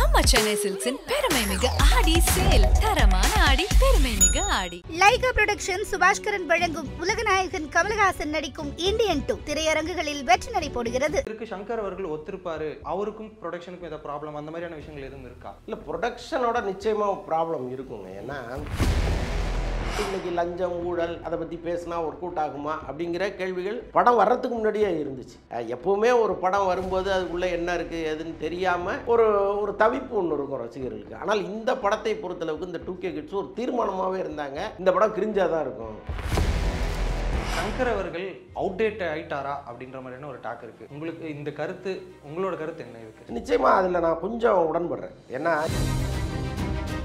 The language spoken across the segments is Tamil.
நம்ம சென்னை சில்க்ஸின் பெருமை மிகு ஆடி சேல். தரமான ஆடி, பெருமை மிகு ஆடி. லைகா புரொடக்ஷன் சுபாஷ்கரன் வழங்கும் உலகநாயகன் கமலஹாசன் நடிக்கும் இந்தியன் 2 திரையரங்குகளில் வெற்றி நடை போடுகிறது. சங்கர் அவர்கள் ஒத்துருப்பாரு, அவருக்கும் ப்ரொடக்ஷனுக்கும் ஏதாவது ப்ராப்ளம் அந்த மாதிரியான விஷயங்கள் எதுவும் இருக்கா? இல்லை, ப்ரொடக்ஷனோட நிச்சயமாக ப்ராப்ளம் இருக்குங்க. ஏன்னா இன்னைக்கு லஞ்சம் ஊழல் அதை பற்றி பேசினா ஒர்க் அவுட் ஆகுமா அப்படிங்கிற கேள்விகள் படம் வர்றதுக்கு முன்னாடியே இருந்துச்சு. எப்போவுமே ஒரு படம் வரும்போது அதுக்குள்ளே என்ன இருக்குது எதுன்னு தெரியாமல் ஒரு தவிப்பு ஒன்று இருக்கும் ரசிகர்களுக்கு. ஆனால் இந்த படத்தை பொறுத்தளவுக்கு இந்த 2K கிட்ஸ் ஒரு தீர்மானமாகவே இருந்தாங்க, இந்த படம் கிரிஞ்சாக தான் இருக்கும். சங்கர் அவர்கள் அவுடேட் ஆயிட்டாரா அப்படின்ற மாதிரியான ஒரு டாக் இருக்குது. உங்களுக்கு இந்த கருத்து, உங்களோட கருத்து என்ன இருக்குது? நிச்சயமாக அதில் நான் கொஞ்சம் உடன்படுறேன். ஏன்னா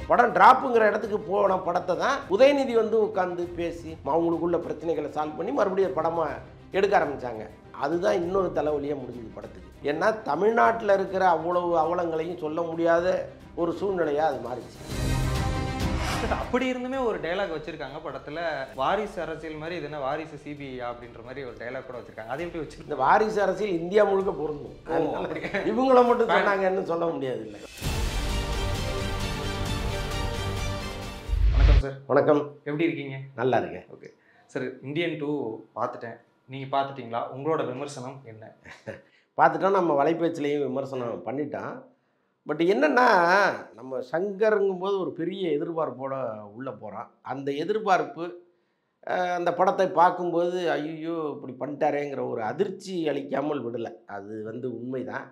படம் டிராப்புங்கிற இடத்துக்கு போன படத்தை தான் உதயநிதி வந்து உட்காந்து பேசி அவங்களுக்குள்ள பிரச்சனைகளை சால்வ் பண்ணி மறுபடியும் படமாக எடுக்க ஆரம்பித்தாங்க. அதுதான் இன்னொரு தலைவலியாக முடிஞ்சது படத்துக்கு. ஏன்னா தமிழ்நாட்டில் இருக்கிற அவ்வளவு அவலங்களையும் சொல்ல முடியாத ஒரு சூழ்நிலையாக அது மாறிச்சு. அப்படி இருந்துமே ஒரு டைலாக் வச்சிருக்காங்க படத்துல, வாரிசு அரசியல் மாதிரி இது என்ன வாரிசு சிபிஐ அப்படின்ற மாதிரி ஒரு டைலாக் கூட வச்சிருக்காங்க. அது எப்படி வச்சிருக்காங்க? இந்த வாரிசு அரசியல் இந்தியா முழுக்க பொருந்தும். இவங்கள மட்டும் சொன்னாங்கன்னு சொல்ல முடியாது. இல்லை. வணக்கம் சார். வணக்கம். எப்படி இருக்கீங்க? நல்லா இருக்கேன். ஓகே சார், இந்தியன் 2 பார்த்துட்டேன். நீங்கள் பார்த்துட்டீங்களா? உங்களோட விமர்சனம் என்ன? பார்த்துட்டோம். நம்ம வலைப்பேச்சிலையும் விமர்சனம் பண்ணிட்டான். பட் என்னென்னா, நம்ம சங்கருங்கும்போது ஒரு பெரிய எதிர்பார்ப்போடு உள்ளே போகிறான். அந்த எதிர்பார்ப்பு அந்த படத்தை பார்க்கும்போது ஐயோ இப்படி பண்ணிட்டாரேங்கிற ஒரு அதிர்ச்சி அளிக்காமல் விடலை. அது வந்து உண்மைதான்.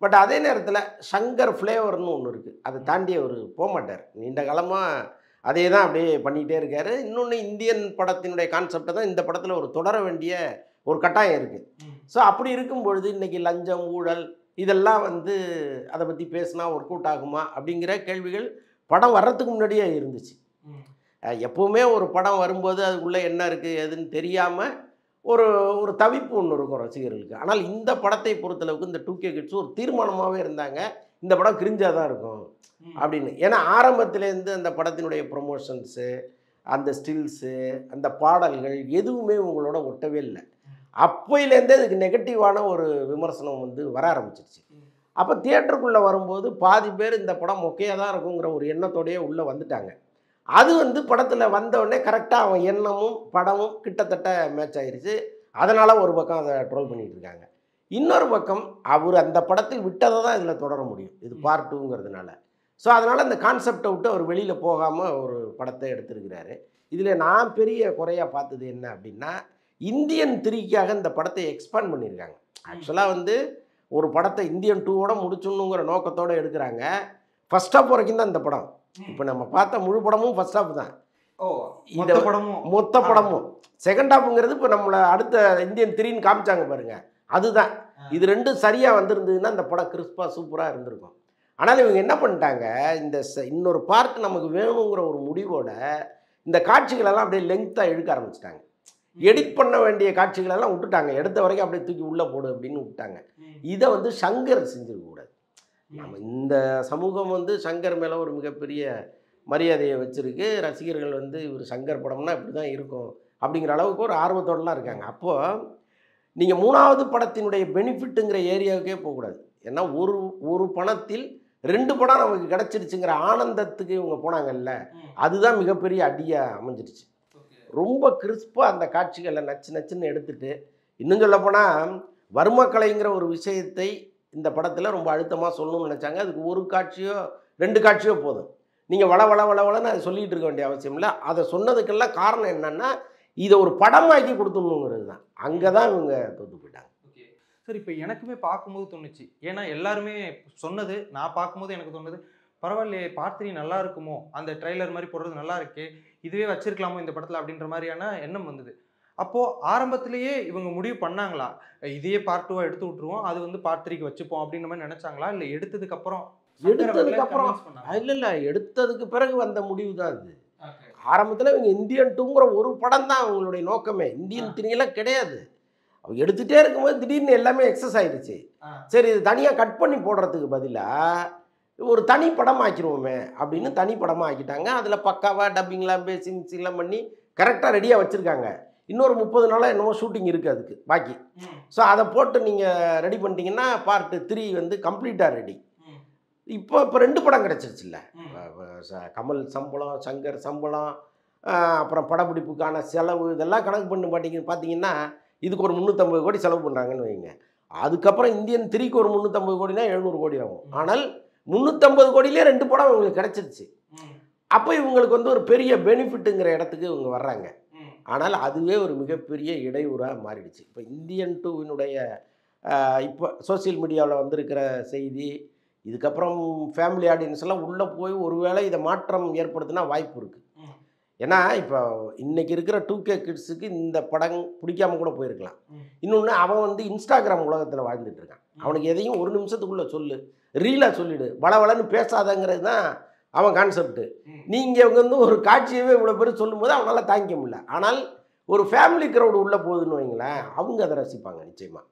பட் அதே நேரத்தில் சங்கர் ஃப்ளேவர்னு ஒன்று இருக்குது, அதை தாண்டி அவர் போக மாட்டார். நீண்ட காலமாக அதே தான் அப்படியே பண்ணிகிட்டே இருக்கார். இன்னொன்று, இந்தியன் படத்தினுடைய கான்செப்டை தான் இந்த படத்தில் ஒரு தொடர வேண்டிய ஒரு கட்டாயம் இருக்குது. ஸோ அப்படி இருக்கும் பொழுது இன்றைக்கி லஞ்சம் ஊழல் இதெல்லாம் வந்து அதை பற்றி பேசினா ஒர்க் அவுட் ஆகுமா அப்படிங்கிற கேள்விகள் படம் வர்றதுக்கு முன்னாடியே இருந்துச்சு. எப்போவுமே ஒரு படம் வரும்போது அதுக்குள்ளே என்ன இருக்குது எதுன்னு தெரியாமல் ஒரு தவிப்பு ஒன்று இருக்கும் ரசிகர்களுக்கு. ஆனால் இந்த படத்தை பொறுத்தளவுக்கு இந்த 2K கிட்ஸ் ஒரு தீர்மானமாகவே இருந்தாங்க, இந்த படம் கிரிஞ்சாக தான் இருக்கும் அப்படின்னு. ஏன்னா ஆரம்பத்துலேருந்து அந்த படத்தினுடைய ப்ரொமோஷன்ஸு, அந்த ஸ்டில்ஸு, அந்த பாடல்கள் எதுவுமே உங்களோட ஒட்டவே இல்லை. அப்போயிலேருந்தே அதுக்கு நெகட்டிவான ஒரு விமர்சனம் வந்து வர ஆரம்பிச்சிருச்சு. அப்போ தியேட்டருக்குள்ளே வரும்போது பாதி பேர் இந்த படம் மொக்கையாக தான் இருக்குங்கிற ஒரு எண்ணத்தோடையே உள்ளே வந்துட்டாங்க. அது வந்து படத்தில் வந்தவுடனே கரெக்டாக அவன் எண்ணமும் படமும் கிட்டத்தட்ட மேட்ச் ஆகிருச்சு. அதனால் ஒரு பக்கம் அதை ட்ரோல் பண்ணிகிட்டு இருக்காங்க. இன்னொரு பக்கம் அவர் அந்த படத்தில் விட்டதை தான் இதில் தொடர முடியும், இது பார்ட் 2ங்கிறதுனால. ஸோ அதனால் அந்த கான்செப்டை விட்டு அவர் வெளியில் போகாமல் ஒரு படத்தை எடுத்திருக்கிறாரு. இதில் நான் பெரிய குறையாக பார்த்தது என்ன அப்படின்னா, இந்தியன் 3க்காக இந்த படத்தை எக்ஸ்பேண்ட் பண்ணியிருக்காங்க. ஆக்சுவலாக வந்து ஒரு படத்தை இந்தியன் 2ஓட முடிச்சுடணுங்கிற நோக்கத்தோடு எடுக்கிறாங்க. ஃபர்ஸ்ட் ஹாஃப் வரைக்கும் தான் இந்த படம். இப்போ நம்ம பார்த்த முழு படமும் ஃபர்ஸ்ட் ஹாஃப் தான். இந்த மொத்த படமும் செகண்ட் ஹாஃப்ங்கிறது இப்போ நம்மளை அடுத்த இந்தியன் 3ன்னு காமிச்சாங்க பாருங்க, அதுதான். இது ரெண்டும் சரியாக வந்திருந்ததுன்னா இந்த படம் கிறிஸ்பாக சூப்பராக இருந்திருக்கும். ஆனால் இவங்க என்ன பண்ணிட்டாங்க, இந்த இன்னொரு பார்ட் நமக்கு வேணுங்கிற ஒரு முடிவோட இந்த காட்சிகளெல்லாம் அப்படியே லெங்க்த்தாக இழுக்க ஆரம்பிச்சிட்டாங்க. எடிட் பண்ண வேண்டிய காட்சிகளெல்லாம் விட்டுட்டாங்க, எடுத்த வரைக்கும் அப்படியே தூக்கி உள்ளே போடு அப்படின்னு விட்டாங்க. இதை வந்து சங்கர் செஞ்சிருக்கக்கூடாது. நம்ம இந்த சமூகம் வந்து சங்கர் மேலே ஒரு மிகப்பெரிய மரியாதையை வச்சுருக்கு. ரசிகர்கள் வந்து இவர் சங்கர் படம்னா இப்படி தான் இருக்கும் அப்படிங்கிற அளவுக்கு ஒரு ஆர்வத்தோடலாம் இருக்காங்க. அப்போது நீங்கள் 3வது படத்தினுடைய பெனிஃபிட்டுங்கிற ஏரியாவுக்கே போகக்கூடாது. ஏன்னா ஒரு பணத்தில் 2 படம் நமக்கு கிடச்சிருச்சுங்கிற ஆனந்தத்துக்கு இவங்க போனாங்கல்ல, அதுதான் மிகப்பெரிய அடியாக அமைஞ்சிருச்சு. ரொம்ப கிறிஸ்பாக அந்த காட்சிகளை நச்சுன்னு எடுத்துட்டு, இன்னும் சொல்லப்போனால் வர்மக்கலைங்கிற ஒரு விஷயத்தை இந்த படத்தில் ரொம்ப அழுத்தமாக சொல்லணும்னு நினச்சாங்க. அதுக்கு ஒரு காட்சியோ 2 காட்சியோ போதும். நீங்கள் வளன்னு அதை சொல்லிகிட்டு இருக்க வேண்டிய அவசியம் இல்லை. அதை சொன்னதுக்கெல்லாம் காரணம் என்னென்னா, இதை ஒரு படமாக்கி கொடுத்துடணுங்கிறது தான். அங்கே தான் இவங்க தோற்று போயிட்டாங்க. ஓகே சார், இப்போ எனக்குமே பார்க்கும்போது தோணுச்சு. ஏன்னா எல்லாருமே சொன்னது, நான் பார்க்கும்போது எனக்கு தோணுது, பரவாயில்லையே பார்ட் 3 நல்லா இருக்குமோ, அந்த ட்ரெய்லர் மாதிரி போடுறது நல்லா இருக்கே, இதுவே வச்சிருக்கலாமோ இந்த படத்தில் அப்படின்ற மாதிரியான எண்ணம் வந்தது. அப்போது ஆரம்பத்திலேயே இவங்க முடிவு பண்ணாங்களா, இதையே பார்ட் 2 எடுத்து விட்டுருவோம், அது வந்து பார்ட் 3க்கு வச்சுப்போம் அப்படின்ற மாதிரி நினச்சாங்களா? இல்லை எடுத்ததுக்கப்புறம் இல்லை எடுத்ததுக்கு பிறகு வந்த முடிவு தான் அது. ஆரம்பத்தில் இவங்க இந்தியன் 2ங்கிற ஒரு படம் தான் அவங்களுடைய நோக்கமே, இந்தியன் 3 கிடையாது. அவங்க எடுத்துகிட்டே இருக்கும்போது திடீர்னு எல்லாமே எக்ஸஸ் ஆகிடுச்சு. சரி, இது தனியாக கட் பண்ணி போடுறதுக்கு பதிலாக ஒரு தனி படம் ஆக்கிடுவோமே அப்படின்னு தனி படமாக ஆக்கிட்டாங்க. அதில் பக்காவாக டப்பிங்லாம் பேசி மிக்சிங்லாம் பண்ணி கரெக்டாக ரெடியாக வச்சுருக்காங்க. இன்னொரு 30 நாளாக என்னமோ ஷூட்டிங் இருக்குது அதுக்கு பாக்கி. ஸோ அதை போட்டு நீங்கள் ரெடி பண்ணிட்டீங்கன்னா பார்ட் 3 வந்து கம்ப்ளீட்டாக ரெடி. இப்போ இப்போ 2 படம் கிடச்சிருச்சுல்ல. கமல் சம்பளம், சங்கர் சம்பளம், அப்புறம் படப்பிடிப்புக்கான செலவு இதெல்லாம் கணக்கு பண்ணி பார்த்தீங்கன்னா இதுக்கு ஒரு 350 கோடி செலவு பண்ணுறாங்கன்னு வைங்க. அதுக்கப்புறம் இந்தியன் 3க்கு ஒரு 350 கோடினா 700 கோடி ஆகும். ஆனால் 350 கோடியிலே 2 படம் இவங்களுக்கு கிடச்சிருச்சு. அப்போ இவங்களுக்கு வந்து ஒரு பெரிய பெனிஃபிட்டுங்கிற இடத்துக்கு இவங்க வர்றாங்க. ஆனால் அதுவே ஒரு மிகப்பெரிய இடையூறாக மாறிடுச்சு. இப்போ இந்தியன் 2வினுடைய இப்போ சோசியல் மீடியாவில் வந்திருக்கிற செய்தி, இதுக்கப்புறம் ஃபேமிலி ஆடியன்ஸ் எல்லாம் உள்ளே போய் ஒருவேளை இதை மாற்றம் ஏற்படுத்தினா வாய்ப்பு இருக்குது. ஏன்னா இப்போ இன்றைக்கி இருக்கிற 2K கிட்ஸுக்கு இந்த படம் பிடிக்காம கூட போயிருக்கலாம். இன்னொன்று அவன் வந்து இன்ஸ்டாகிராம் உலகத்தில் வாழ்ந்துட்டு இருக்கான். அவனுக்கு எதையும் ஒரு நிமிஷத்துக்குள்ளே சொல்லு, ரீலாக சொல்லிவிடு, வளவளன்னு பேசாதங்கிறது தான் அவன் கான்செப்ட்டு. நீங்கள் இவங்க வந்து ஒரு காட்சியவே இவ்வளோ பேர் சொல்லும்போது அவனால் தாங்கிக்க முடியல. ஆனால் ஒரு ஃபேமிலி க்ரௌடு உள்ளே போகுதுன்னு வைங்களேன், அவங்க அதை ரசிப்பாங்க நிச்சயமாக.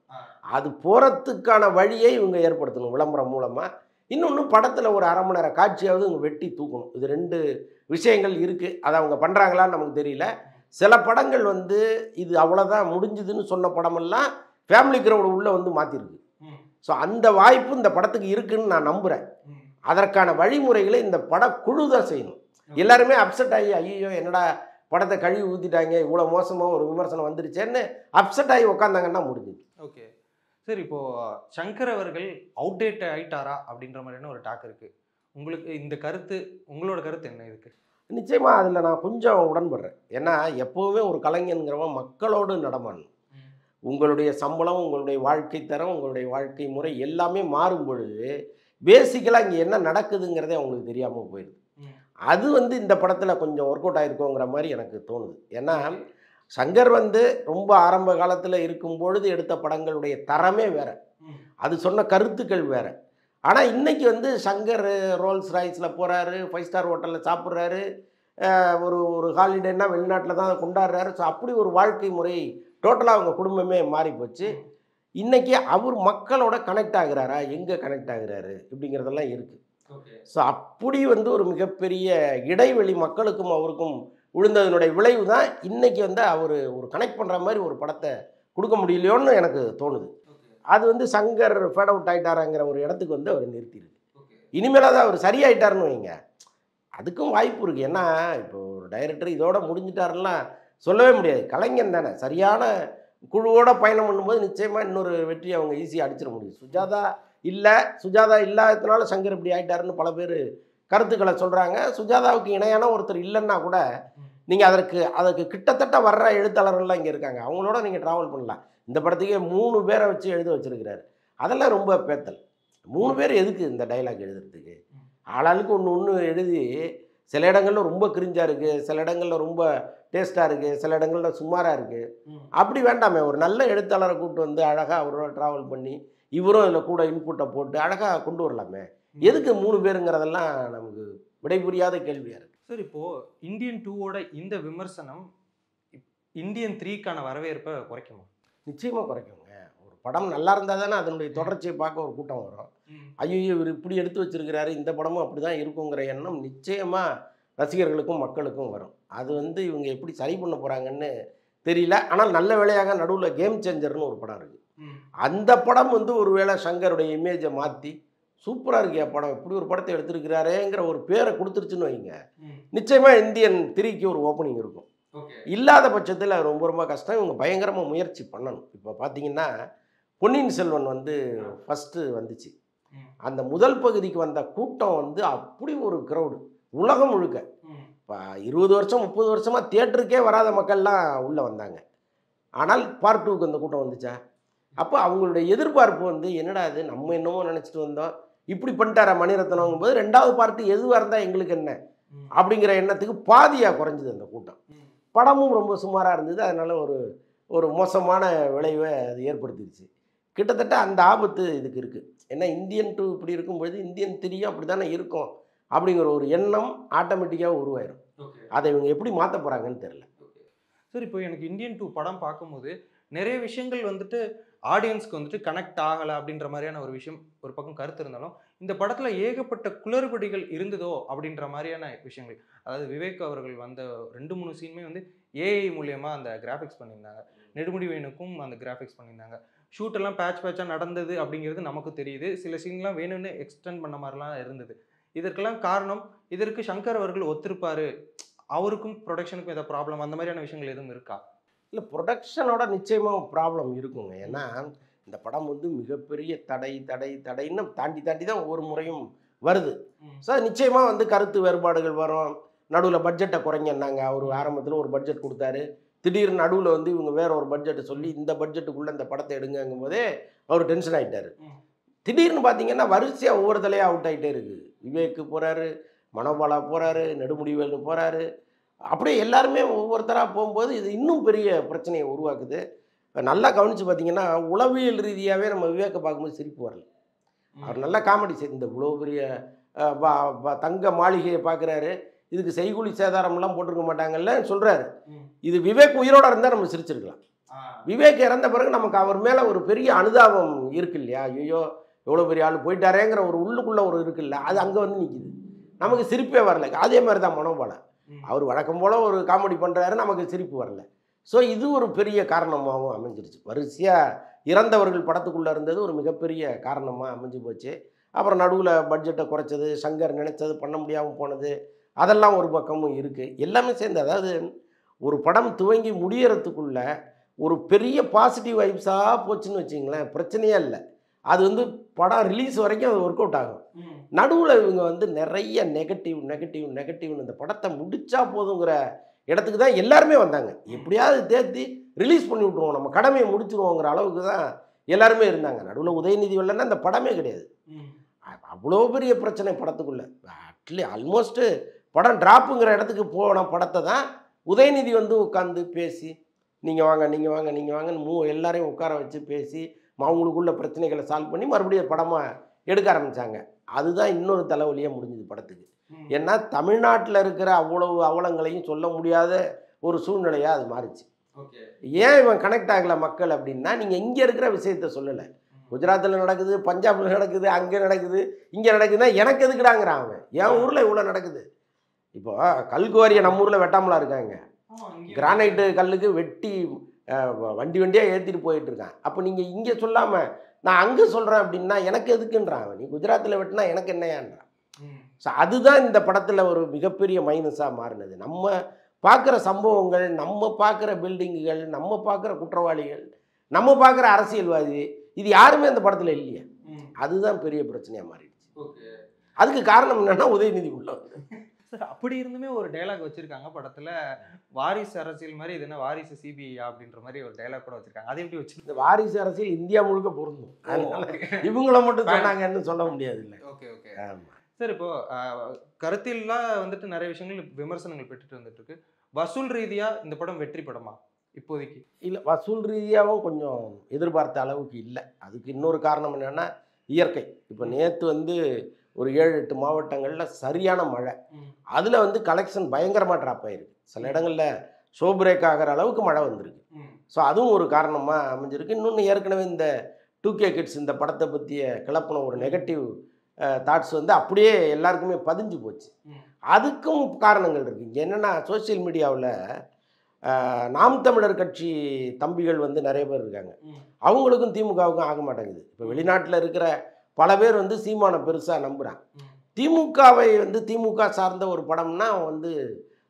அது போகிறதுக்கான வழியை இவங்க ஏற்படுத்தணும் விளம்பரம் மூலமாக. இன்னொன்று படத்தில் ஒரு 1/2 மணி நேரம் காட்சியாவது இவங்க வெட்டி தூக்கணும். இது 2 விஷயங்கள் இருக்குது. அதை அவங்க பண்ணுறாங்களான்னு நமக்கு தெரியல. சில படங்கள் வந்து இது அவ்வளோதான் முடிஞ்சுதுன்னு சொன்ன படமெல்லாம் ஃபேமிலி க்ரௌடு உள்ளே வந்து மாற்றிருக்கு. ஸோ அந்த வாய்ப்பு இந்த படத்துக்கு இருக்குதுன்னு நான் நம்புகிறேன். அதற்கான வழிமுறைகளை இந்த படக்குழு தான் செய்யணும். எல்லாருமே அப்செட் ஆகி ஐயோ என்னடா படத்தை கழுவி ஊற்றிட்டாங்க, இவ்வளோ மோசமாக ஒரு விமர்சனம் வந்துருச்சேன்னு அப்செட் ஆகி உட்காந்தாங்கன்னா முடிஞ்சுது. ஓகே சார், இப்போது சங்கர் அவர்கள் அவுடேட் ஆகிட்டாரா அப்படின்ற மாதிரியான ஒரு டாக் இருக்குது. உங்களுக்கு இந்த கருத்து, உங்களோட கருத்து என்ன இதுக்கு? நிச்சயமாக அதில் நான் கொஞ்சம் உடன்படுறேன். ஏன்னா எப்போவுமே ஒரு கலைஞனுங்கிறவன் மக்களோடு நடமாடணும். உங்களுடைய சம்பளம், உங்களுடைய வாழ்க்கை தரம், உங்களுடைய வாழ்க்கை முறை எல்லாமே மாறும் பொழுது பேசிக்கலாக இங்கே என்ன நடக்குதுங்கிறதே அவங்களுக்கு தெரியாமல் போயிடுது. அது வந்து இந்த படத்தில் கொஞ்சம் ஒர்க் அவுட் ஆகிருக்கோங்கிற மாதிரி எனக்கு தோணுது. ஏன்னா சங்கர் வந்து ரொம்ப ஆரம்ப காலத்தில் இருக்கும் பொழுது எடுத்த படங்களுடைய தரமே வேறு, அது சொன்ன கருத்துக்கள் வேறு. ஆனால் இன்றைக்கி வந்து சங்கர் ரோல்ஸ் ராய்ஸில் போகிறாரு, 5 ஸ்டார் ஹோட்டலில் சாப்பிட்றாரு, ஒரு ஹாலிடேன்னா வெளிநாட்டில் தான் கொண்டாடுறாரு. ஸோ அப்படி ஒரு வாழ்க்கை முறை டோட்டலாக அவங்க குடும்பமே மாறி போச்சு. இன்றைக்கி அவர் மக்களோட கனெக்ட் ஆகுறாரா, எங்கே கனெக்ட் ஆகுறாரு இப்படிங்கிறதெல்லாம் இருக்குது. ஸோ அப்படி வந்து ஒரு மிகப்பெரிய இடைவெளி மக்களுக்கும் அவருக்கும் விழுந்ததனுடைய விளைவு தான் இன்றைக்கி வந்து அவர் ஒரு கனெக்ட் பண்ணுற மாதிரி ஒரு படத்தை கொடுக்க முடியலையோன்னு எனக்கு தோணுது. அது வந்து சங்கர் ஃபேட் அவுட் ஆகிட்டாராங்கிற ஒரு இடத்துக்கு வந்து அவர் நிறுத்திருக்கு. இனிமேலாக தான் அவர் சரியாயிட்டாருன்னு வைங்க, அதுக்கும் வாய்ப்பு இருக்குது. ஏன்னா இப்போ ஒரு டைரக்டர் இதோட முடிஞ்சிட்டாருன்னா சொல்லவே முடியாது. கலைஞன் தானே, சரியான குழுவோட பயணம் பண்ணும்போது நிச்சயமாக இன்னொரு வெற்றி அவங்க ஈஸியாக அடிச்சிட முடியும். சுஜாதா இல்லாததுனால சங்கர் இப்படி ஆகிட்டாருன்னு பல பேர் கருத்துக்களை சொல்கிறாங்க. சுஜாதாவுக்கு இணையான ஒருத்தர் இல்லைன்னா கூட நீங்கள் அதற்கு கிட்டத்தட்ட வர்ற எழுத்தாளர்கள்லாம் இங்கே இருக்காங்க, அவங்களோட நீங்கள் ட்ராவல் பண்ணலாம். இந்த படத்துக்கே 3 பேரை வச்சு எழுத வச்சுருக்கிறாரு. அதெல்லாம் ரொம்ப பேத்தல். 3 பேர் எதுக்கு இந்த டைலாக் எழுதுறதுக்கு? ஆளாளுக்கு ஒன்று எழுதி சில இடங்களில் ரொம்ப கிரிஞ்சாக இருக்குது, சில இடங்களில் ரொம்ப டேஸ்ட்டாக இருக்குது, சில இடங்களில் சுமாராக இருக்குது. அப்படி வேண்டாமே, ஒரு நல்ல எழுத்தாளரை கூப்பிட்டு வந்து அழகாக அவரோட ட்ராவல் பண்ணி இவரும் அதில் கூட இன்புட்டை போட்டு அழகாக கொண்டு வரலாமே. எதுக்கு 3 பேருங்கிறதெல்லாம் நமக்கு விடை புரியாத கேள்வியாக இருக்குது. சார், இப்போது இந்தியன் 2வோட இந்த விமர்சனம் இந்தியன் 3க்கான வரவேற்பை குறைக்குமா? நிச்சயமாக குறைக்குங்க. ஒரு படம் நல்லா இருந்தால் தானே அதனுடைய தொடர்ச்சியை பார்க்க ஒரு கூட்டம் வரும். ஐயோ இவர் இப்படி எடுத்து வச்சிருக்கிறாரு, இந்த படமும் அப்படி தான் இருக்குங்கிற எண்ணம் நிச்சயமாக ரசிகர்களுக்கும் மக்களுக்கும் வரும். அது வந்து இவங்க எப்படி சரி பண்ண போகிறாங்கன்னு தெரியல. ஆனால் நல்ல வேளையாக நடுவில் கேம் சேஞ்சர்னு ஒரு படம் இருக்குது. அந்த படம் வந்து ஒருவேளை சங்கருடைய இமேஜை மாற்றி சூப்பராக இருக்கியா படம், இப்படி ஒரு படத்தை எடுத்திருக்கிறாரேங்கிற ஒரு பேரை கொடுத்துருச்சுன்னு வைங்க, நிச்சயமாக இந்தியன் 3க்கு ஒரு ஓப்பனிங் இருக்கும். இல்லாத பட்சத்தில் ரொம்ப ரொம்ப கஷ்டம். இவங்க பயங்கரமாக முயற்சி பண்ணணும். இப்போ பார்த்தீங்கன்னா பொன்னியின் செல்வன் வந்து ஃபஸ்ட்டு வந்துச்சு, அந்த முதல் பகுதிக்கு வந்த கூட்டம் வந்து அப்படி ஒரு க்ரௌடு உலகம் முழுக்க. இப்போ 20 வருஷம் 30 வருஷமாக தியேட்டருக்கே வராத மக்கள்லாம் உள்ளே வந்தாங்க. ஆனால் பார்ட் 2க்கு அந்த கூட்டம் வந்துச்சா? அப்போ அவங்களுடைய எதிர்பார்ப்பு வந்து என்னடா அது, நம்ம என்னமோ நினச்சிட்டு வந்தோம், இப்படி பண்ணிட்டாரா மணிரத்னங்கும் போது 2வது பார்ட்டு எதுவாக இருந்தால் எங்களுக்கு என்ன அப்படிங்கிற எண்ணத்துக்கு பாதியாக குறைஞ்சிது அந்த கூட்டம். படமும் ரொம்ப சுமாராக இருந்தது. அதனால் ஒரு மோசமான விளைவை அது ஏற்படுத்திடுச்சு. கிட்டத்தட்ட அந்த ஆபத்து இதுக்கு இருக்குது. ஏன்னா இந்தியன் 2 இப்படி இருக்கும்பொழுது இந்தியன் 3யும் அப்படி தானே இருக்கும் அப்படிங்கிற ஒரு எண்ணம் ஆட்டோமேட்டிக்காக உருவாயிடும். அதை இவங்க எப்படி மாற்ற போகிறாங்கன்னு தெரியல. சார், இப்போ எனக்கு இந்தியன் 2 படம் பார்க்கும்போது நிறைய விஷயங்கள் வந்துட்டு ஆடியன்ஸ்க்கு வந்துட்டு கனெக்ட் ஆகலை அப்படின்ற மாதிரியான ஒரு விஷயம் ஒரு பக்கம் கருத்து இருந்தாலும், இந்த படத்தில் ஏகப்பட்ட குளறுபடிகள் இருந்ததோ அப்படின்ற மாதிரியான விஷயங்கள். அதாவது விவேக் அவர்கள் வந்த 2-3 சீனுமே வந்து ஏஐ மூலியமாக அந்த கிராஃபிக்ஸ் பண்ணியிருந்தாங்க. நெடுமுடி வேணுக்கும் அந்த கிராஃபிக்ஸ் பண்ணியிருந்தாங்க. ஷூட்டெல்லாம் பேட்சாக நடந்தது அப்படிங்கிறது நமக்கு தெரியுது. சில சீன்லாம் வேணும்னு எக்ஸ்டெண்ட் பண்ண மாதிரிலாம் இருந்தது. இதற்கெல்லாம் காரணம் இதற்கு சங்கர் அவர்கள் ஒத்திருப்பாரு, அவருக்கும் ப்ரொடக்ஷனுக்கும் ஏதாவது ப்ராப்ளம் அந்த மாதிரியான விஷயங்கள் எதுவும் இருக்கா? இல்லை, ப்ரொடக்ஷனோட நிச்சயமாக ப்ராப்ளம் இருக்குங்க. ஏன்னா இந்த படம் வந்து மிகப்பெரிய தடைன்னு தாண்டி தான் ஒவ்வொரு முறையும் வருது. ஸோ நிச்சயமாக வந்து கருத்து வேறுபாடுகள் வரும். நடுவில் பட்ஜெட்டை குறைங்கன்னாங்க. அவர் ஆரம்பத்தில் ஒரு பட்ஜெட் கொடுத்தாரு. திடீர்னு நடுவில் வந்து இவங்க வேற ஒரு பட்ஜெட்டை சொல்லி இந்த பட்ஜெட்டுக்குள்ளே இந்த படத்தை எடுங்கும் போதே அவர் டென்ஷன் ஆகிட்டார். திடீர்னு பார்த்தீங்கன்னா வரிசையாக ஒவ்வொரு தலையாக அவுட் ஆகிட்டே இருக்குது. விவேக்கு போகிறாரு, மனோபாலா போகிறாரு, நெடுமுடிவேலு போகிறாரு. அப்படியே எல்லாருமே ஒவ்வொருத்தராக போகும்போது இது இன்னும் பெரிய பிரச்சனையை உருவாக்குது. நல்லா கவனித்து பார்த்தீங்கன்னா உளவியல் ரீதியாகவே நம்ம விவேக்கை பார்க்கும்போது சிரிப்பு வரல. அவர் நல்லா காமெடி செய்து இந்த இவ்வளோ பெரிய தங்க மாளிகையை பார்க்குறாரு, இதுக்கு செய்கூலி சேதாரம்லாம் போட்டிருக்க மாட்டாங்கல்ல சொல்கிறாரு. இது விவேக் உயிரோடு இருந்தால் நம்ம சிரிச்சிருக்கலாம். விவேக் இறந்த பிறகு நமக்கு அவர் மேலே ஒரு பெரிய அனுதாபம் இருக்கு இல்லையா? ஐயோ எவ்வளோ பெரிய ஆள் போயிட்டாரேங்கிற ஒரு உள்ளுக்குள்ளே ஒரு இருக்குல்ல, அது அங்கே வந்து நிற்கிது. நமக்கு சிரிப்பே வரல. அதே மாதிரி தான் மனோபாலா. அவர் வழக்கம் போல் ஒரு காமெடி பண்ணுறாரு, நமக்கு சிரிப்பு வரல. ஸோ இது ஒரு பெரிய காரணமாகவும் அமைஞ்சிருச்சு. வரிசையாக இறந்தவர்கள் படத்துக்குள்ளே இருந்தது ஒரு மிகப்பெரிய காரணமாக அமைஞ்சு போச்சு. அப்புறம் நடுவில் பட்ஜெட்டை குறைச்சது, சங்கர் நினச்சது பண்ண முடியாமல் போனது, அதெல்லாம் ஒரு பக்கமும் இருக்குது. எல்லாமே சேர்ந்து அதாவது ஒரு படம் துவங்கி முடியறதுக்குள்ள ஒரு பெரிய பாசிட்டிவ் வைப்ஸாக போச்சுன்னு வச்சிங்களேன், பிரச்சனையே இல்லை. அது வந்து படம் ரிலீஸ் வரைக்கும் அது ஒர்க் அவுட் ஆகும். நடுவில் இவங்க வந்து நிறைய நெகட்டிவ் இந்த படத்தை முடிச்சா போதுங்கிற இடத்துக்கு தான் எல்லாருமே வந்தாங்க. எப்படியாவது தேர்த்தி ரிலீஸ் பண்ணி விட்ருவோம், நம்ம கடமையை முடிச்சிருவோங்கிற அளவுக்கு தான் எல்லாருமே இருந்தாங்க. நடுவில் உதயநிதி வரலன்னா அந்த படமே கிடையாது. அவ்வளோ பெரிய பிரச்சனை படத்துக்குள்ளே. ஆல்மோஸ்ட்டு படம் ட்ராப்புங்கிற இடத்துக்கு போன படத்தை தான் உதயநிதி வந்து உட்காந்து பேசி நீங்கள் வாங்கன்னு எல்லாரையும் உட்கார வச்சு பேசி அவங்களுக்குள்ள பிரச்சனைகளை சால்வ் பண்ணி மறுபடியும் படமாக எடுக்க ஆரம்பித்தாங்க. அதுதான் இன்னொரு தலைவலியாக முடிஞ்சுது படத்துக்கு. ஏன்னா தமிழ்நாட்டில் இருக்கிற அவ்வளவு அவலங்களையும் சொல்ல முடியாத ஒரு சூழ்நிலையாக அது மாறிச்சு. ஏன் இவன் கனெக்ட் ஆகலை மக்கள் அப்படின்னா, நீங்கள் இங்கே இருக்கிற விஷயத்த சொல்லலை. குஜராத்தில் நடக்குது, பஞ்சாபில் நடக்குது, அங்கே நடக்குது, இங்கே நடக்குதுன்னா எனக்கு எதுக்குடாங்கிறான் அவன். என் ஊரில் இவ்வளோ நடக்குது. இப்போ கல்குவாரியை நம்ம ஊரில் வெட்டாமலாம் இருக்காங்க. கிரானைட்டு கல்லுக்கு வெட்டி வண்டியாக ஏற்றிட்டு போயிட்டு இருக்கான். அப்போ நீங்கள் இங்கே சொல்லாமல் நான் அங்கே சொல்கிறேன் அப்படின்னா எனக்கு எதுக்குன்றான் அவன். நீ குஜராத்தில் வெட்டினா எனக்கு என்னையான்றான். ஸோ அதுதான் இந்த படத்தில் ஒரு மிகப்பெரிய மைனஸாக மாறினது. நம்ம பார்க்குற சம்பவங்கள், நம்ம பார்க்குற பில்டிங்குகள், நம்ம பார்க்குற குற்றவாளிகள், நம்ம பார்க்குற அரசியல்வாதி, இது யாருமே அந்த படத்தில் இல்லையா? அதுதான் பெரிய பிரச்சனையாக மாறிடுச்சு. அதுக்கு காரணம் என்னன்னா உதயநிதி உள்ள வந்து அப்படி இருந்துமே ஒரு டைலாக் வச்சிருக்காங்க படத்துல, வாரிசு அரசியல் மாதிரி இது என்ன வாரிசு சிபிஐ அப்படின்ற மாதிரி ஒரு டைலாக் கூட வச்சிருக்காங்க. அதை எப்படி வச்சு இந்த வாரிசு அரசியல் இந்தியா முழுக்க பொருந்தும். இவங்கள மட்டும் சொன்னாங்கன்னு சொல்ல முடியாது. இல்லை, ஓகே ஓகே. சார், இப்போ கருத்தில்லாம் வந்துட்டு நிறைய விஷயங்கள் விமர்சனங்கள் பெற்றுட்டு வந்துட்டு இருக்கு. வசூல் ரீதியா இந்த படம் வெற்றி படமா இப்போதைக்கு? இல்லை, வசூல் ரீதியாகவும் கொஞ்சம் எதிர்பார்த்த அளவுக்கு இல்லை. அதுக்கு இன்னொரு காரணம் என்னன்னா இயற்கை. இப்போ நேற்று வந்து ஒரு 7-8 மாவட்டங்களில் சரியான மழை. அதில் வந்து கலெக்ஷன் பயங்கரமாக ட்ராப் ஆகிருக்கு. சில இடங்களில் ஷோ பிரேக் ஆகிற அளவுக்கு மழை வந்திருக்கு. ஸோ அதுவும் ஒரு காரணமாக அமைஞ்சிருக்கு. இன்னொன்று ஏற்கனவே இந்த 2K கிட்ஸ் இந்த படத்தை பற்றிய கிளப்பின ஒரு நெகட்டிவ் தாட்ஸ் வந்து அப்படியே எல்லாருக்குமே பதிஞ்சு போச்சு. அதுக்கும் காரணங்கள் இருக்குது. இங்கே என்னென்னா சோசியல் மீடியாவில் நாம் தமிழர் கட்சி தம்பிகள் வந்து நிறைய பேர் இருக்காங்க. அவங்களுக்கும் திமுகவுக்கும் ஆக மாட்டேங்குது. இப்போ வெளிநாட்டில் இருக்கிற பல பேர் வந்து சீமானை பெருசாக நம்புகிறான். திமுகவை வந்து திமுக சார்ந்த ஒரு படம்னா வந்து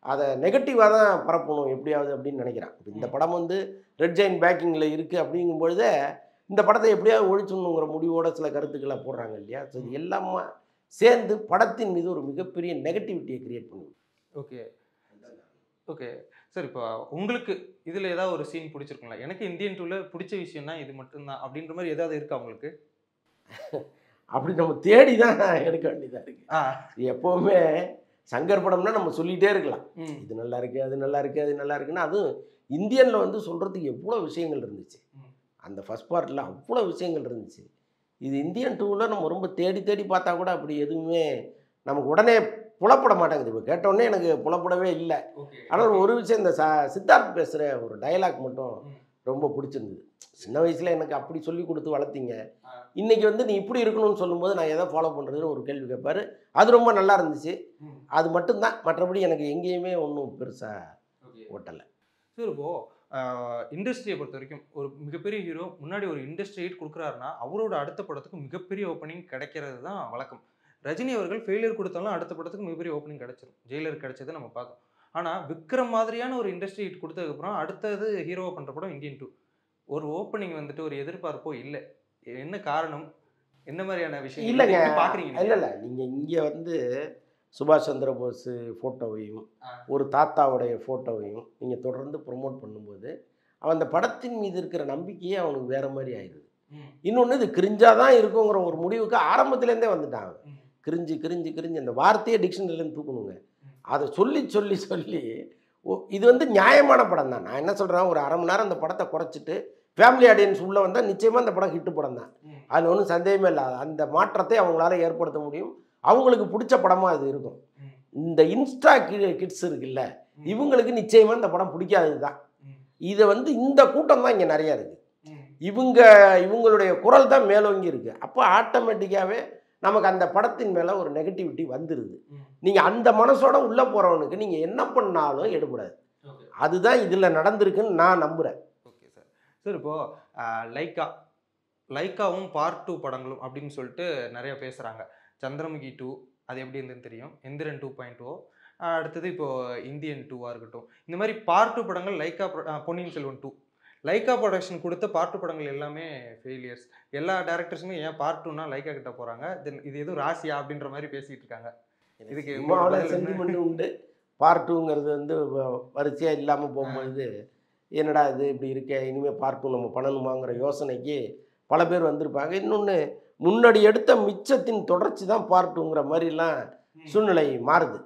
அதை நெகட்டிவாக தான் பரப்பணும் எப்படியாவது அப்படின்னு நினைக்கிறான். இந்த படம் வந்து ரெட் ஜெயின் பேக்கிங்கில் இருக்குது அப்படிங்கும்பொழுதே இந்த படத்தை எப்படியாவது ஒழிச்சுணுங்கிற முடிவோட சில கருத்துக்களை போடுறாங்க இல்லையா? ஸோ இது எல்லாமே சேர்ந்து படத்தின் மீது ஒரு மிகப்பெரிய நெகட்டிவிட்டியை கிரியேட் பண்ணுவோம். ஓகே ஓகே சார், இப்போ உங்களுக்கு இதில் ஏதாவது ஒரு சீன் பிடிச்சிருக்குங்களா? எனக்கு இந்தியன் 2ல பிடிச்ச விஷயம்னா இது மட்டும்தான் அப்படின்ற மாதிரி ஏதாவது இருக்கா உங்களுக்கு? அப்படி நம்ம தேடி தான் எடுக்க வேண்டியதாக இருக்குது. எப்போவுமே சங்கர் படம்னா நம்ம சொல்லிகிட்டே இருக்கலாம், இது நல்லா இருக்குது, அது நல்லா இருக்குது, அது நல்லா இருக்குன்னா. அதுவும் இந்தியனில் வந்து சொல்கிறதுக்கு எவ்வளோ விஷயங்கள் இருந்துச்சு. அந்த ஃபஸ்ட் பார்ட்டில் அவ்வளோ விஷயங்கள் இருந்துச்சு. இது இந்தியன் 2ல் நம்ம ரொம்ப தேடி பார்த்தா கூட அப்படி எதுவுமே நமக்கு உடனே புலப்பட மாட்டேங்குது. இப்போ கேட்டோடனே எனக்கு புலப்படவே இல்லை. ஆனால் ஒரு விஷயம், இந்த சித்தார்த் பேசுகிற ஒரு டைலாக் மட்டும் ரொம்ப பிடிச்சிருந்தது. சின்ன வயசில் எனக்கு அப்படி சொல்லி கொடுத்து வளர்த்தீங்க, இன்றைக்கி வந்து நீ இப்படி இருக்கணும்னு சொல்லும்போது நான் எதை ஃபாலோ பண்ணுறதுன்னு ஒரு கேள்வி கேட்பார். அது ரொம்ப நல்லா இருந்துச்சு. அது மட்டும்தான், மற்றபடி எனக்கு எங்கேயுமே ஒன்றும் பெருசாக ஓட்டலை. சார், இப்போது இண்டஸ்ட்ரியை பொறுத்த வரைக்கும் ஒரு மிகப்பெரிய ஹீரோ முன்னாடி ஒரு இண்டஸ்ட்ரி ஹிட் கொடுக்குறாருன்னா அவரோட அடுத்த படத்துக்கு மிகப்பெரிய ஓப்பனிங் கிடைக்கிறது தான் வழக்கம். ரஜினி அவர்கள் ஃபெயிலியர் கொடுத்தாலும் அடுத்த படத்துக்கு மிகப்பெரிய ஓப்பனிங் கிடைச்சிரும். ஜெயிலர் கிடைச்சதை நம்ம பார்க்கணும். ஆனால் விக்ரம் மாதிரியான ஒரு இண்டஸ்ட்ரி ஹிட் கொடுத்ததுக்கப்புறம் அடுத்தது ஹீரோவை பண்ணுற படம் இந்தியன் 2. ஒரு ஓப்பனிங் வந்துட்டு ஒரு எதிர்பார்ப்போ இல்லை. என்ன காரணம்? என்ன மாதிரியான விஷயம் இல்லைங்க, பார்க்குறீங்க? இல்லை நீங்கள் இங்கே வந்து சுபாஷ் சந்திர போஸ் ஃபோட்டோவையும் ஒரு தாத்தாவுடைய ஃபோட்டோவையும் நீங்கள் தொடர்ந்து ப்ரொமோட் பண்ணும்போது அவன் அந்த படத்தின் மீது இருக்கிற நம்பிக்கையே அவனுக்கு வேறு மாதிரி ஆயிடுது. இன்னொன்று இது கிரிஞ்சாக தான் இருக்குங்கிற ஒரு முடிவுக்கு ஆரம்பத்துலேருந்தே வந்துட்டாங்க. கிரிஞ்சு கிரிஞ்சு கிரிஞ்சு அந்த வார்த்தையே டிக்ஷனரியிலேருந்து தூக்கணுங்க. அதை சொல்லி சொல்லி சொல்லி இது வந்து நியாயமான படம் தான். நான் என்ன சொல்கிறேன், ஒரு அரை மணி நேரம் அந்த படத்தை குறைச்சிட்டு ஃபேமிலி ஆடியன்ஸ் உள்ளே வந்தால் நிச்சயமாக அந்த படம் ஹிட்டு படம் தான். அதில் ஒன்றும் சந்தேகமே இல்லை. அந்த மாற்றத்தை அவங்களால ஏற்படுத்த முடியும். அவங்களுக்கு பிடிச்ச படமாக அது இருக்கும். இந்த இன்ஸ்டா கிட்ஸ் இருக்குல்ல, இவங்களுக்கு நிச்சயமாக இந்த படம் பிடிக்காதது தான். இதை வந்து இந்த கூட்டம் தான் இங்கே நிறையா இருக்குது. இவங்களுடைய குரல் தான் மேலோங்கி இருக்குது. அப்போ ஆட்டோமேட்டிக்காகவே நமக்கு அந்த படத்தின் மேலே ஒரு நெகட்டிவிட்டி வந்துடுது. நீங்கள் அந்த மனசோட உள்ளே போகிறவனுக்கு நீங்கள் என்ன பண்ணாலும் எடுபடாது. அதுதான் இதில் நடந்திருக்குன்னு நான் நம்புகிறேன். Okay sir. சார் இப்போது லைக்காவும் பார்ட் 2 படங்களும் அப்படின்னு சொல்லிட்டு நிறைய பேசுகிறாங்க. சந்திரமுகி 2 அது எப்படி இருந்துன்னு தெரியும், எந்திரன் 2.0, அடுத்தது இப்போது இந்தியன் 2 இருக்கட்டும். இந்த மாதிரி பார்ட் 2 படங்கள் Lyca, Ponniyin Selvan 2, Lyca production கொடுத்த பார்ட் 2 படங்கள் எல்லாமே ஃபெயிலியர்ஸ். எல்லா டேரக்டர்ஸுமே ஏன் பார்ட் 2னா லைக்கா கிட்ட போகிறாங்க, தென் இது எதுவும் ராசியா அப்படின்ற மாதிரி பேசிகிட்டு இருக்காங்க. இதுக்கு சென்டிமெண்ட் உண்டு. பார்ட் 2ங்கிறது வந்து வரிசையாக இல்லாமல் போகும்போது என்னடா இது இப்படி இருக்க, இனிமேல் பார்ட் 2 நம்ம பண்ணணுமாங்கிற யோசனைக்கு பல பேர் வந்திருப்பாங்க. இன்னொன்று, முன்னாடி எடுத்த மிச்சத்தின் தொடர்ச்சி தான் பார்ட் 2ங்கிற மாதிரிலாம் சூழ்நிலை மாறுது.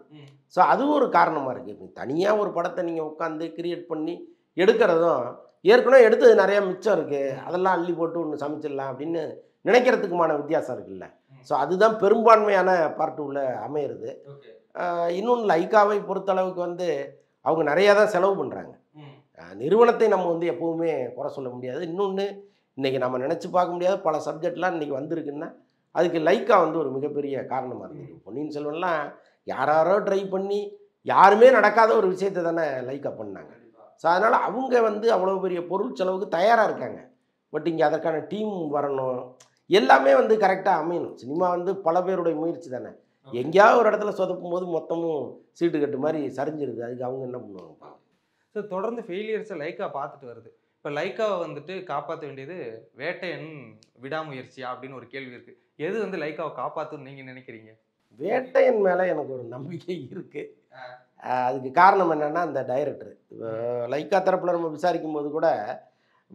ஸோ அதுவும் ஒரு காரணமாக இருக்குது. தனியாக ஒரு படத்தை நீங்கள் உட்காந்து கிரியேட் பண்ணி எடுக்கிறதும், ஏற்கனவே எடுத்தது நிறையா மிச்சம் இருக்குது, அதெல்லாம் அள்ளி போட்டு ஒன்று சமைச்சிடலாம் அப்படின்னு நினைக்கிறதுக்குமான வித்தியாசம் இருக்குல்ல. ஸோ அதுதான் பெரும்பான்மையான பார்ட் 2வில் அமையிறது. இன்னொன்று, லைக்காவை பொறுத்தளவுக்கு வந்து அவங்க நிறையா தான் செலவு பண்ணுறாங்க. நிறுவனத்தை நம்ம வந்து எப்போவுமே குறை சொல்ல முடியாது. இன்னொன்று, இன்றைக்கி நம்ம நினச்சி பார்க்க முடியாத பல சப்ஜெக்ட்லாம் இன்றைக்கி வந்திருக்குன்னா அதுக்கு லைக்கா வந்து ஒரு மிகப்பெரிய காரணமாக இருந்தது. பொன்னியின் செல்வன்லாம் யாரோ ட்ரை பண்ணி யாருமே நடக்காத ஒரு விஷயத்தை தானே லைக்கா பண்ணாங்க. ஸோ அதனால் அவங்க வந்து அவ்வளோ பெரிய பொருள் செலவுக்கு தயாராக இருக்காங்க. பட் இங்கே அதற்கான டீம் வரணும், எல்லாமே வந்து கரெக்டாக அமையணும். சினிமா வந்து பல பேருடைய முயற்சி தானே. எங்கேயாவது ஒரு இடத்துல சொதப்பும் போது மொத்தமும் சீட்டு கட்டு மாதிரி சரிஞ்சிருது. அதுக்கு அவங்க என்ன பண்ணுவாங்க? ஸோ தொடர்ந்து ஃபெயிலியர்ஸை லைக்கா பார்த்துட்டு வருது. இப்போ லைக்காவை வந்துட்டு காப்பாற்ற வேண்டியது வேட்டையன் விடாமுயற்சியா அப்படின்னு ஒரு கேள்வி இருக்குது. எது வந்து லைக்காவை காப்பாற்றுன்னு நீங்கள் நினைக்கிறீங்க? வேட்டையன் மேலே எனக்கு ஒரு நம்பிக்கை இருக்குது. அதுக்கு காரணம் என்னென்னா, அந்த டைரக்டர் லைக்கா தரப்பில் நம்ம விசாரிக்கும் போது கூட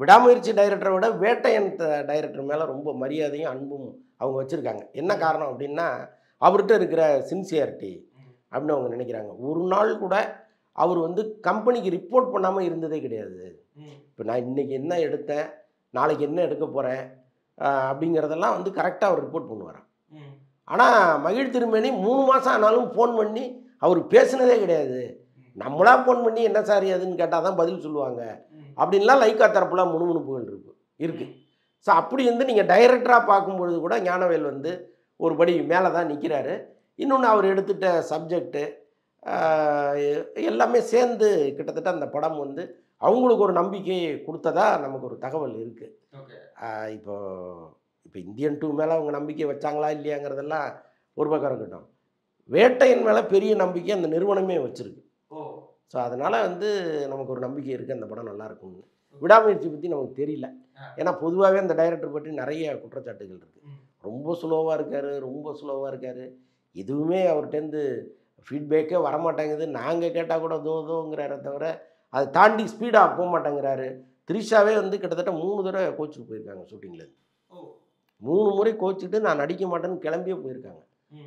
விடாமுயற்சி டைரக்டரை விட வேட்டையன் டைரக்டர் மேலே ரொம்ப மரியாதையும் அன்பும் அவங்க வச்சுருக்காங்க. என்ன காரணம் அப்படின்னா, அவர்கிட்ட இருக்கிற சின்சியாரிட்டி அப்படின்னு அவங்க நினைக்கிறாங்க. ஒரு நாள் கூட அவர் வந்து கம்பெனிக்கு ரிப்போர்ட் பண்ணாமல் இருந்ததே கிடையாது. இப்போ நான் இன்றைக்கி என்ன எடுத்தேன், நாளைக்கு என்ன எடுக்க போகிறேன் அப்படிங்கிறதெல்லாம் வந்து கரெக்டாக அவர் ரிப்போர்ட் பண்ணுவாராம். ஆனால் மகிழ் திருமேனி 3 மாதம் ஆனாலும் ஃபோன் பண்ணி அவர் பேசுனதே கிடையாது. நம்மளா ஃபோன் பண்ணி என்ன சார் அதுன்னு கேட்டால் தான் பதில் சொல்லுவாங்க அப்படின்லாம் லைக்கா தரப்புல முணுமுணுப்புகள் இருக்குது. ஸோ அப்படி வந்து நீங்கள் டைரக்டராக பார்க்கும்பொழுது கூட ஞானவேல் வந்து ஒரு படி மேலே தான் நிற்கிறாரு. இன்னொன்று, அவர் எடுத்துட்ட சப்ஜெக்டு எல்லாமே சேர்ந்து கிட்டத்தட்ட அந்த படம் வந்து அவங்களுக்கு ஒரு நம்பிக்கையை கொடுத்ததா நமக்கு ஒரு தகவல் இருக்குது. இப்போ இந்தியன் 2 மேலே அவங்க நம்பிக்கை வச்சாங்களா இல்லையாங்கிறதெல்லாம் ஒரு பக்கம் இருக்கட்டும், வேட்டையின் மேலே பெரிய நம்பிக்கை அந்த நிறுவனமே வச்சுருக்கு. ஸோ அதனால் வந்து நமக்கு ஒரு நம்பிக்கை இருக்குது அந்த படம் நல்லா இருக்கும்னு. விடாமுயற்சி பற்றி நமக்கு தெரியல. ஏன்னா பொதுவாகவே அந்த டைரக்டர் பற்றி நிறைய குற்றச்சாட்டுகள் இருக்குது. ரொம்ப ஸ்லோவாக இருக்கார். எதுவுமே அவர்கிட்டேருந்து ஃபீட்பேக்கே வரமாட்டேங்குது. நாங்கள் கேட்டால் கூட தோங்கிறார தவிர அதை தாண்டி ஸ்பீடாக போக மாட்டேங்கிறாரு. த்ரிஷாவே வந்து கிட்டத்தட்ட 3 தடவை கோச்சுட்டு போயிருக்காங்க ஷூட்டிங்லேருந்து. 3 முறை கோச்சிட்டு நான் நடிக்க மாட்டேன்னு கிளம்பியே போயிருக்காங்க.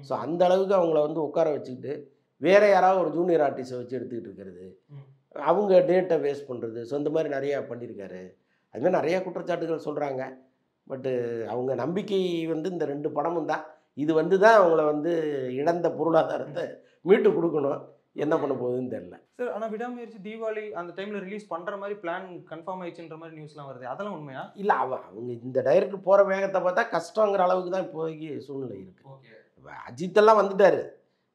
ஸோ அந்த அளவுக்கு அவங்கள வந்து உட்கார வச்சுக்கிட்டு வேறு யாராவது ஒரு ஜூனியர் ஆர்டிஸ்ட்டை வச்சு எடுத்துக்கிட்டு இருக்கிறது, அவங்க டேட்டை வேஸ்ட் பண்ணுறது, ஸோ இந்த மாதிரி நிறையா பண்ணியிருக்காரு. அதுமாதிரி நிறையா குற்றச்சாட்டுகள் சொல்கிறாங்க. பட்டு அவங்க நம்பிக்கை வந்து இந்த 2 படமும் தான். இது வந்து தான் அவங்கள வந்து இழந்த பொருளாதாரத்தை மீட்டு கொடுக்கணும். என்ன பண்ண போகுதுன்னு தெரியல சார். ஆனால் விடாமுயற்சி தீபாவளி அந்த டைமில் ரிலீஸ் பண்ணுற மாதிரி பிளான் கன்ஃபார்ம் ஆயிடுச்சுன்ற மாதிரி நியூஸ்லாம் வருது. அதெல்லாம் உண்மையா? இல்லை, அவங்க இந்த டைரக்டர் போகிற வேகத்தை பார்த்தா கஷ்டங்கிற அளவுக்கு தான் இப்போதைக்கு சூழ்நிலை இருக்குது. அஜித்தெல்லாம் வந்துட்டார்.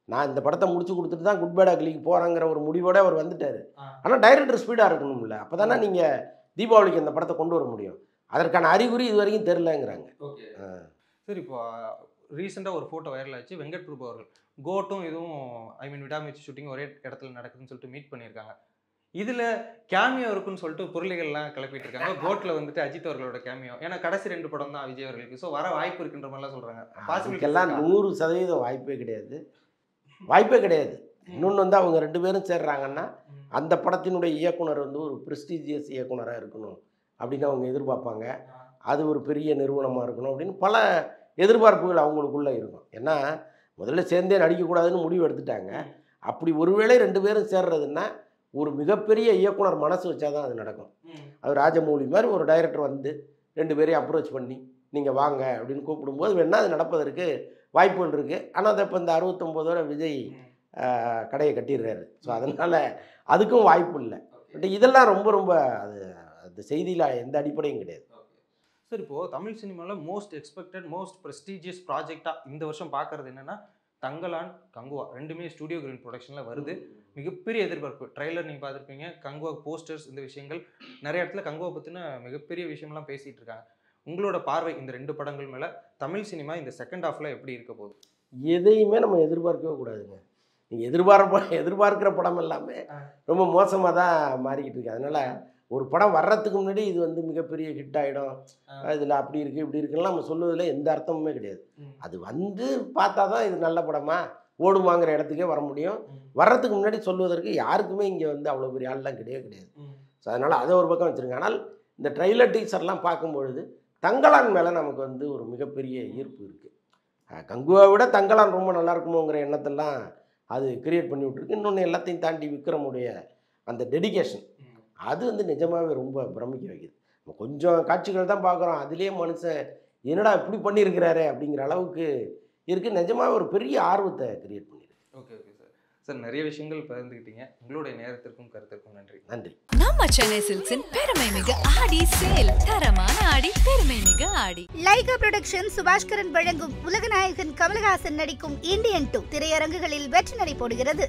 நான் இந்த படத்தை முடிச்சு கொடுத்துட்டு தான் குட் பேட் அக்லிக்கு போகிறேங்கிற ஒரு முடிவோட அவர் வந்துட்டார். ஆனால் டைரக்டர் ஸ்பீடாக இருக்கணும்ல, அப்போ தானே நீங்கள் தீபாவளிக்கு அந்த படத்தை கொண்டு வர முடியும். அதற்கான அறிகுறி இது வரைக்கும் தெரிலங்கிறாங்க. சரி, இப்போ ரீசெண்டாக ஒரு ஃபோட்டோ வைரல் ஆச்சு. வெங்கட் பிரபு அவர்கள் கோட்டும் இதுவும் விடாமுயற்சி ஷூட்டிங் ஒரே இடத்துல நடக்குதுன்னு சொல்லிட்டு மீட் பண்ணியிருக்காங்க. இதில் கேமியோ இருக்குன்னு சொல்லிட்டு பொருளைகள்லாம் கிளப்பிட்டு இருக்காங்க. கோட்டில் வந்துட்டு அஜித் அவர்களோட கேமியோ, ஏன்னா கடைசி 2 படம் தான் விஜய் அவர்களுக்கு. ஸோ வர வாய்ப்பு இருக்குன்ற மாதிரிலாம் சொல்கிறாங்க. அதுக்கெல்லாம் 100% வாய்ப்பே கிடையாது, வாய்ப்பே கிடையாது. இன்னொன்று வந்து அவங்க 2 பேரும் சேர்றாங்கன்னா அந்த படத்தினுடைய இயக்குனர் வந்து ஒரு ப்ரெஸ்டீஜியஸ் இயக்குனராக இருக்கணும் அப்படின்னு அவங்க எதிர்பார்ப்பாங்க. அது ஒரு பெரிய நிறுவனமாக இருக்கணும் அப்படின்னு பல எதிர்பார்ப்புகள் அவங்களுக்குள்ளே இருக்கும். ஏன்னா முதல்ல சேர்ந்தே நடிக்கக்கூடாதுன்னு முடிவு எடுத்துட்டாங்க. அப்படி ஒருவேளை 2 பேரும் சேர்றதுன்னா ஒரு மிகப்பெரிய இயக்குனர் மனசு வச்சா தான் அது நடக்கும். அது ராஜமௌழி மாதிரி ஒரு டைரக்டர் வந்து 2 பேரையும் அப்ரோச் பண்ணி நீங்கள் வாங்க அப்படின்னு கூப்பிடும்போது வேணால் அது நடப்பதற்கு வாய்ப்புகள் இருக்குது. ஆனால் அதை இப்போ இந்த 69 விஜய் கடையை கட்டிடுறாரு. ஸோ அதனால் அதுக்கும் வாய்ப்பு இல்லை. பட் இதெல்லாம் ரொம்ப ரொம்ப அது அந்த செய்தியில் எந்த அடிப்படையும் கிடையாது. சார், இப்போது தமிழ் சினிமாவில் மோஸ்ட் எக்ஸ்பெக்டட் மோஸ்ட் ப்ரெஸ்டீஜியஸ் ப்ராஜெக்டாக இந்த வருஷம் பார்க்குறது என்னென்னா தங்கலான், கங்குவா 2மே ஸ்டுடியோ கிரீன் ப்ரொடக்ஷனில் வருது. மிகப்பெரிய எதிர்பார்ப்பு. ட்ரைலர் நீங்கள் பார்த்துருப்பீங்க, கங்குவா போஸ்டர்ஸ், இந்த விஷயங்கள் நிறைய இடத்துல கங்குவா பற்றின மிகப்பெரிய விஷயம்லாம் பேசிகிட்டு இருக்காங்க. உங்களோட பார்வை இந்த 2 படங்கள் மேலே தமிழ் சினிமா இந்த செகண்ட் ஹாஃபில் எப்படி இருக்க போகுது? எதையுமே நம்ம எதிர்பார்க்கவே கூடாதுங்க. நீங்கள் எதிர்பார்க்குற படம் எல்லாமே ரொம்ப மோசமாக தான் மாறிக்கிட்டு இருக்கு. அதனால் ஒரு படம் வர்றதுக்கு முன்னாடி இது வந்து மிகப்பெரிய ஹிட் ஆகிடும், இதில் அப்படி இருக்குது இப்படி இருக்குன்னா நம்ம சொல்லுவதில் எந்த அர்த்தமுமே கிடையாது. அது வந்து பார்த்தா தான் இது நல்ல படமா ஓடுமாங்கிற இடத்துக்கே வர முடியும். வர்றதுக்கு முன்னாடி சொல்வதற்கு யாருக்குமே இங்கே வந்து அவ்வளோ பெரிய ஆள்லாம் கிடையாது. ஸோ அதனால் அதை ஒரு பக்கம் வச்சுருங்க. ஆனால் இந்த ட்ரைலர் டீசர்லாம் பார்க்கும்பொழுது தங்கலான் மேலே நமக்கு வந்து ஒரு மிகப்பெரிய ஈர்ப்பு இருக்குது. கங்குவை விட தங்கலான் ரொம்ப நல்லா இருக்குமோங்கிற எண்ணத்தெல்லாம் அது கிரியேட் பண்ணி விட்ருக்கு. இன்னொன்று எல்லாத்தையும் தாண்டி விக்ரமுடைய அந்த டெடிகேஷன் அது வந்து நிஜமாகவே ரொம்ப பிரமிக்க வைக்குது. நம்ம கொஞ்சம் காட்சிகள் தான் பார்க்குறோம், அதுலேயே மனுஷன் என்னடா இப்படி பண்ணியிருக்கிறாரு அப்படிங்கிற அளவுக்கு இருக்குது. நிஜமாகவே ஒரு பெரிய ஆர்வத்தை கிரியேட் பண்ணியிருக்கு. Okay sir. சார், நிறைய விஷயங்கள் பகிர்ந்துக்கிட்டீங்க. உங்களுடைய நேரத்திற்கும் கருத்திற்கும் நன்றி. நம்ம சென்னை சில்க்ஸின் பெருமை மிகு ஆடி சேல். தரமான ஆடி, பெருமை மிகு ஆடி. லைகா புரொடக்ஷன் சுபாஷ்கரன் வழங்கும் உலகநாயகன் கமலஹாசன் நடிக்கும் இந்தியன் 2 திரையரங்குகளில் வெற்றி நடை போடுகிறது.